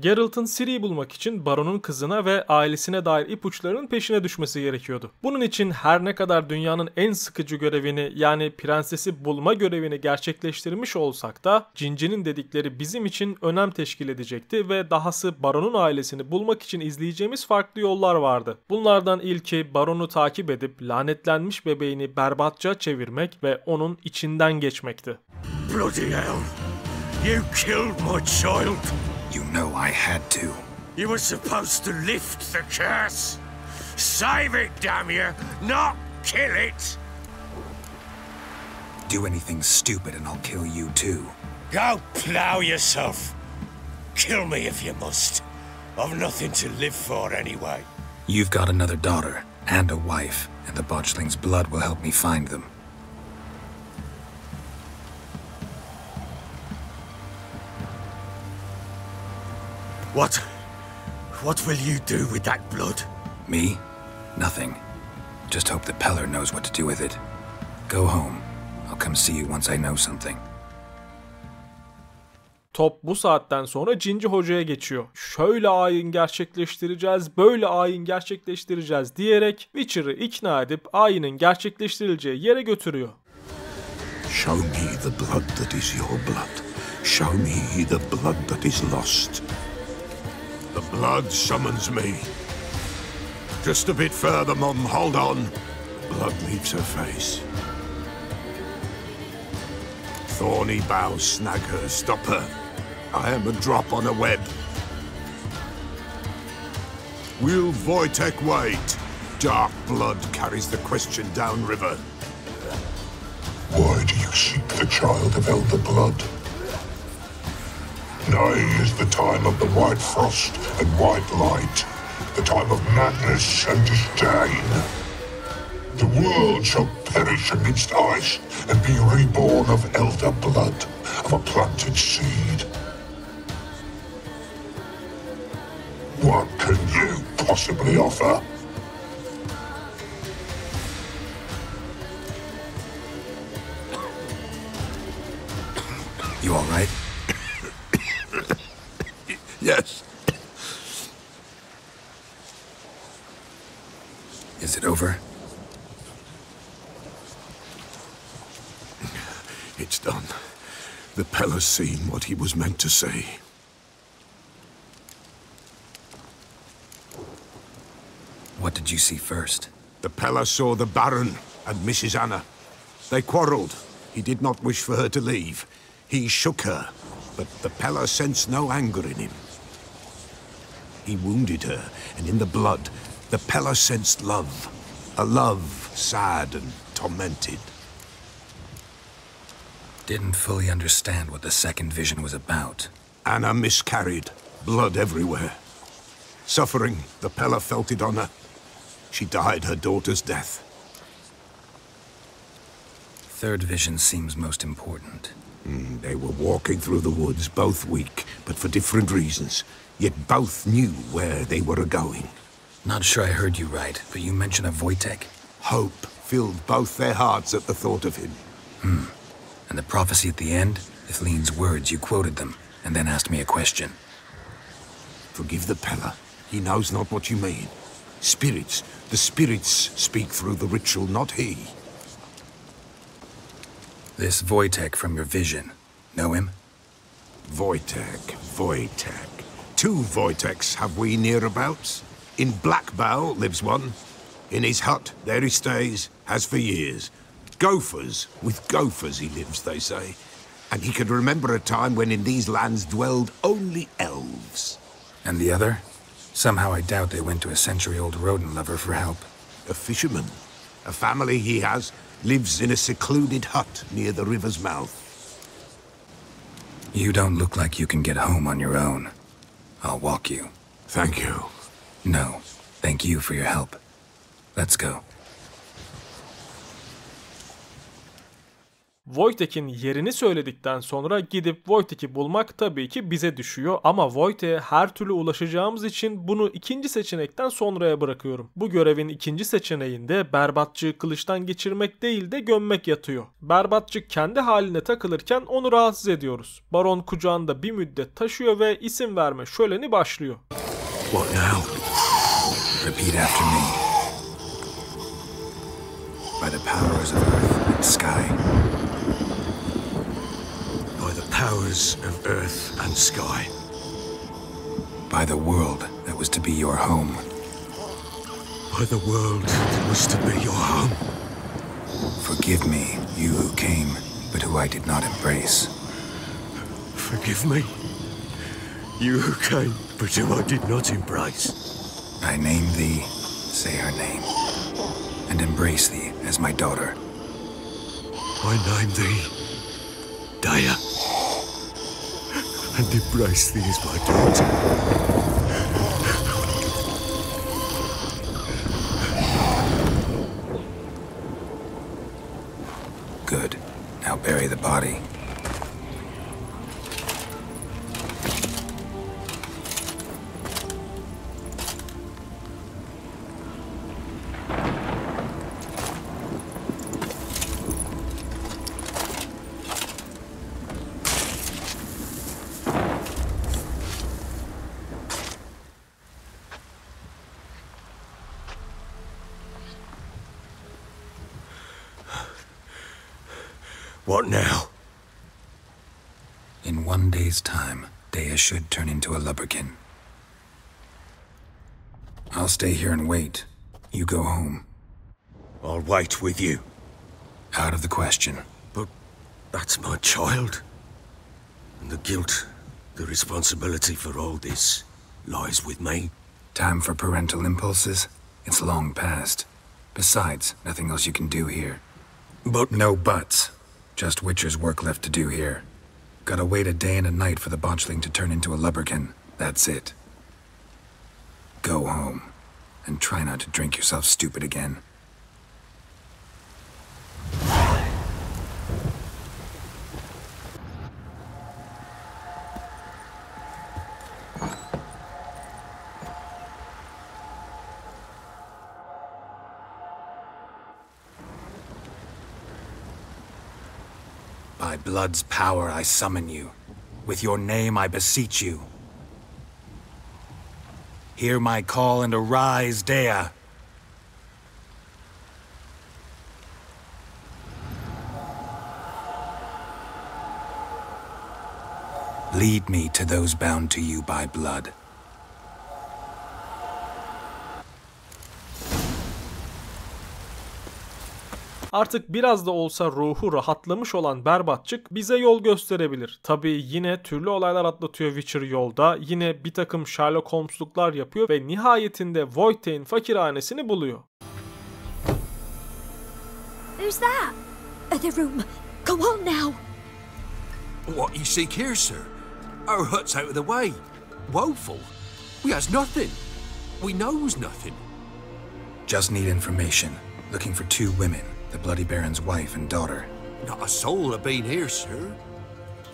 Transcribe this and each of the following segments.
Geralt'ın Ciri'yi bulmak için Baron'un kızına ve ailesine dair ipuçlarının peşine düşmesi gerekiyordu. Bunun için her ne kadar dünyanın en sıkıcı görevini, yani prensesi bulma görevini gerçekleştirmiş olsak da Cinci'nin dedikleri bizim için önem teşkil edecekti ve dahası Baron'un ailesini bulmak için izleyeceğimiz farklı yollar vardı. Bunlardan ilki Baron'u takip edip lanetlenmiş bebeğini berbatça çevirmek ve onun içinden geçmekti. Bloody hell! You killed my child! You know I had to. You were supposed to lift the curse! Save it, damn you! Not kill it! Do anything stupid and I'll kill you too. Go plough yourself! Kill me if you must. I've nothing to live for anyway. You've got another daughter and a wife, and the botchling's blood will help me find them. What will you do with that blood? Me? Nothing. Just hope that Pellar knows what to do with it. Go home. I'll come see you once I know something. Top bu saatten sonra Cinci Hoca'ya geçiyor. Şöyle ayin gerçekleştireceğiz, böyle ayin gerçekleştireceğiz diyerek Witcher'ı ikna edip ayinin gerçekleştirileceği yere götürüyor. Show me the blood that is your blood. Show me the blood that is lost. The blood summons me. Just a bit further, Mum. Hold on. Blood leaves her face. Thorny boughs snag her. Stop her. I am a drop on a web. Will Wojtek wait? Dark blood carries the question downriver. Why do you seek the child of Elder Blood? Nigh is the time of the white frost and white light, the time of madness and disdain. The world shall perish amidst ice and be reborn of Elder Blood, of a planted seed. What can you possibly offer? You all right? Yes. Is it over? It's done. The Pellar's seen what he was meant to say. What did you see first? The Pellar saw the Baron and Mrs. Anna. They quarreled. He did not wish for her to leave. He shook her, but the Pellar sensed no anger in him. He wounded her, and in the blood, the Pellar sensed love. A love sad and tormented. Didn't fully understand what the second vision was about. Anna miscarried, blood everywhere. Suffering, the Pellar felt it on her. She died her daughter's death. Third vision seems most important. They were walking through the woods, both weak, but for different reasons. Yet both knew where they were going. Not sure I heard you right, but you mentioned a Wojtek. Hope filled both their hearts at the thought of him. And the prophecy at the end? Ithlinne's words, you quoted them, and then asked me a question. Forgive the Pellar. He knows not what you mean. Spirits, the spirits speak through the ritual, not he. This Wojtek from your vision, know him? Wojtek. Two Wojteks have we nearabouts. In Blackbough lives one. In his hut, there he stays, has for years. Gophers, with gophers he lives, they say. And he could remember a time when in these lands dwelled only elves. And the other? Somehow I doubt they went to a century-old rodent lover for help. A fisherman. A family he has lives in a secluded hut near the river's mouth. You don't look like you can get home on your own. I'll walk you. Thank you. No, thank you for your help. Let's go. Wojtek'in yerini söyledikten sonra gidip Wojtek'i bulmak tabii ki bize düşüyor ama Wojtek'e her türlü ulaşacağımız için bunu ikinci seçenekten sonraya bırakıyorum. Bu görevin ikinci seçeneğinde Berbatçı'yı kılıçtan geçirmek değil de gömmek yatıyor. Berbatçı kendi haline takılırken onu rahatsız ediyoruz. Baron kucağında bir müddet taşıyor ve isim verme şöleni başlıyor. What now? Repeat after me. By the powers of earth and sky. By the powers of earth and sky. By the world that was to be your home. By the world that was to be your home. Forgive me, you who came, but who I did not embrace. Forgive me, you who came, but who I did not embrace. I name thee, say her name, and embrace thee as my daughter. I name thee Daya, and embrace thee as my daughter. Good. Now bury the body. What now? In 1 day's time, Daya should turn into a lubberkin. I'll stay here and wait. You go home. I'll wait with you. Out of the question. But that's my child. And the guilt, the responsibility for all this lies with me. Time for parental impulses? It's long past. Besides, nothing else you can do here. But No buts. Just Witcher's work left to do here. Gotta wait a day and a night for the botchling to turn into a lubberkin. That's it. Go home. And try not to drink yourself stupid again. By blood's power I summon you. With your name I beseech you. Hear my call and arise, Daya. Lead me to those bound to you by blood. Artık biraz da olsa ruhu rahatlamış olan Berbatçık bize yol gösterebilir. Tabii yine türlü olaylar atlatıyor Witcher yolda, yine bir takım Sherlock Holmes'luklar yapıyor ve nihayetinde Wojtek'in fakirhanesini buluyor. Who's that? The room. Go on now. What you seek here, sir? Our hut's out of the way. Woeful. We has nothing. We knows nothing. Just need information. Looking for 2 women. The Bloody Baron's wife and daughter. Not a soul have been here, sir.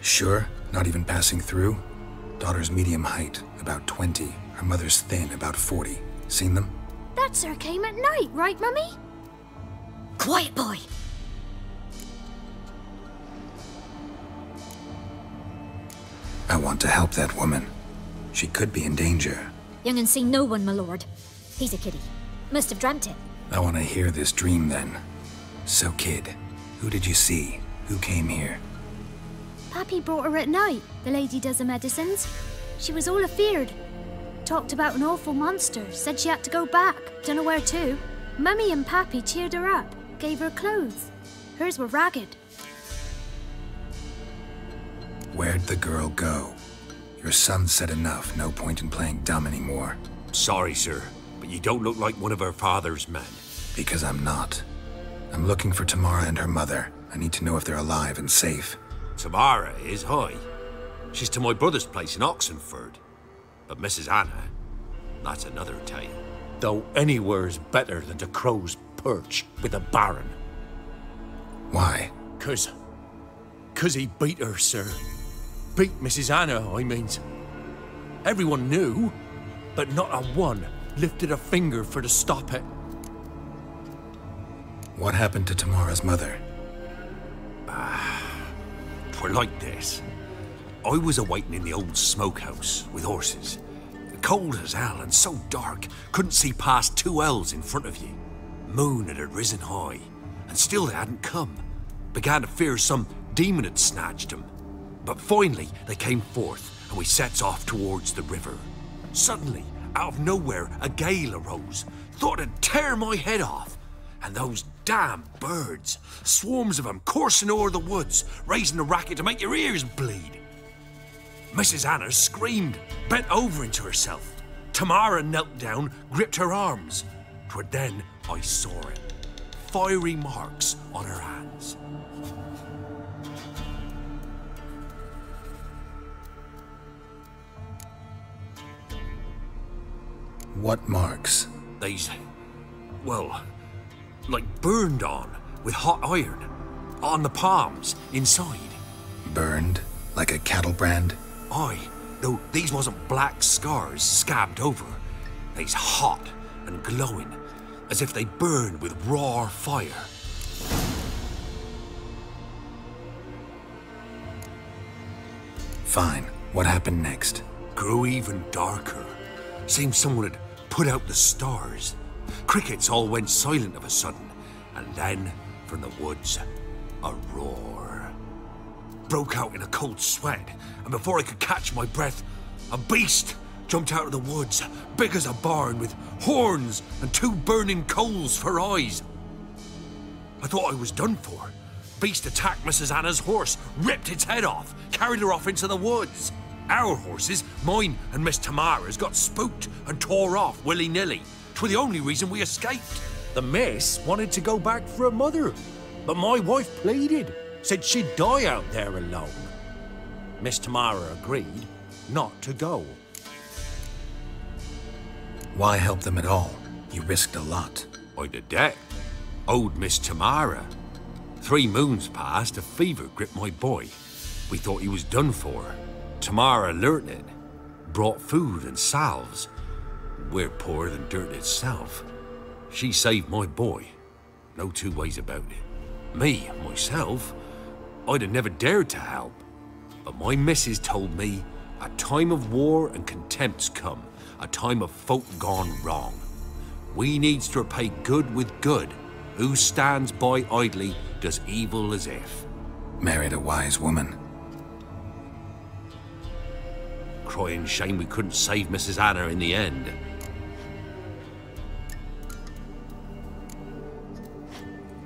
Sure? Not even passing through? Daughter's medium height, about 20. Her mother's thin, about 40. Seen them? That sir came at night, right, Mummy? Quiet, boy. I want to help that woman. She could be in danger. Young and seen no one, my lord. He's a kiddie. Must have dreamt it. I want to hear this dream then. So, kid, who did you see? Who came here? Pappy brought her at night. The lady does the medicines. She was all afeared. Talked about an awful monster. Said she had to go back. Don't know where to. Mummy and Pappy cheered her up. Gave her clothes. Hers were ragged. Where'd the girl go? Your son said enough. No point in playing dumb anymore. Sorry, sir, but you don't look like one of our father's men. Because I'm not. I'm looking for Tamara and her mother. I need to know if they're alive and safe. Tamara is, hi. She's to my brother's place in Oxenford. But Mrs. Anna, that's another tale. Though anywhere's better than the Crow's Perch with the Baron. Why? 'Cause 'Cause he beat her, sir. Beat Mrs. Anna, I mean. Everyone knew, but not a one lifted a finger for to stop it. What happened to Tamara's mother? 'Twere like this. I was awaiting in the old smokehouse with horses. Cold as hell and so dark, couldn't see past 2 ells in front of you. Moon had risen high, and still they hadn't come. Began to fear some demon had snatched them. But finally they came forth, and we sets off towards the river. Suddenly, out of nowhere, a gale arose. Thought it'd tear my head off. And those damn birds, swarms of them coursing o'er the woods, raising a racket to make your ears bleed. Mrs. Anna screamed, bent over into herself. Tamara knelt down, gripped her arms. 'Twere then I saw it. Fiery marks on her hands. What marks? They's, well, like burned on with hot iron. On the palms, inside. Burned? Like a cattle brand? Aye, though these wasn't black scars scabbed over. They's hot and glowing, as if they burned with raw fire. Fine. What happened next? Grew even darker. Seemed someone had put out the stars. Crickets all went silent of a sudden, and then, from the woods, a roar. Broke out in a cold sweat, and before I could catch my breath, a beast jumped out of the woods, big as a barn, with horns and 2 burning coals for eyes. I thought I was done for. Beast attacked Mrs. Anna's horse, ripped its head off, carried her off into the woods. Our horses, mine and Miss Tamara's, got spooked and tore off willy-nilly. 'Twere the only reason we escaped. The miss wanted to go back for her mother, but my wife pleaded, said she'd die out there alone. Miss Tamara agreed not to go. Why help them at all? You risked a lot. I'd a debt. Owed Miss Tamara. 3 moons passed, a fever gripped my boy. We thought he was done for. Tamara learnt it. Brought food and salves. We're poorer than dirt itself. She saved my boy. No 2 ways about it. Me, myself, I'd have never dared to help. But my missus told me a time of war and contempt's come. A time of folk gone wrong. We needs to repay good with good. Who stands by idly does evil as if. Married a wise woman. Crying shame we couldn't save Mrs. Anna in the end.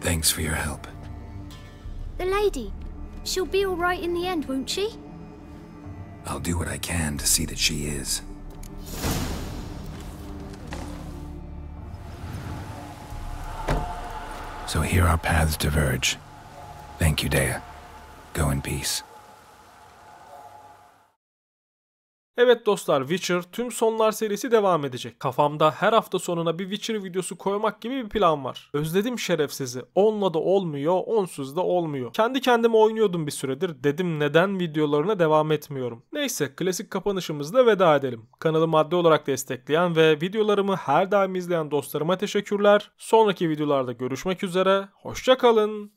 Thanks for your help. The lady, she'll be all right in the end, won't she? I'll do what I can to see that she is. So here our paths diverge. Thank you, Dea. Go in peace. Evet dostlar, Witcher tüm sonlar serisi devam edecek. Kafamda her hafta sonuna bir Witcher videosu koymak gibi bir plan var. Özledim şerefsizi. Onunla da olmuyor, onsuz da olmuyor. Kendi kendime oynuyordum bir süredir. Dedim neden videolarına devam etmiyorum. Neyse, klasik kapanışımızla veda edelim. Kanalı maddi olarak destekleyen ve videolarımı her daim izleyen dostlarıma teşekkürler. Sonraki videolarda görüşmek üzere. Hoşça kalın.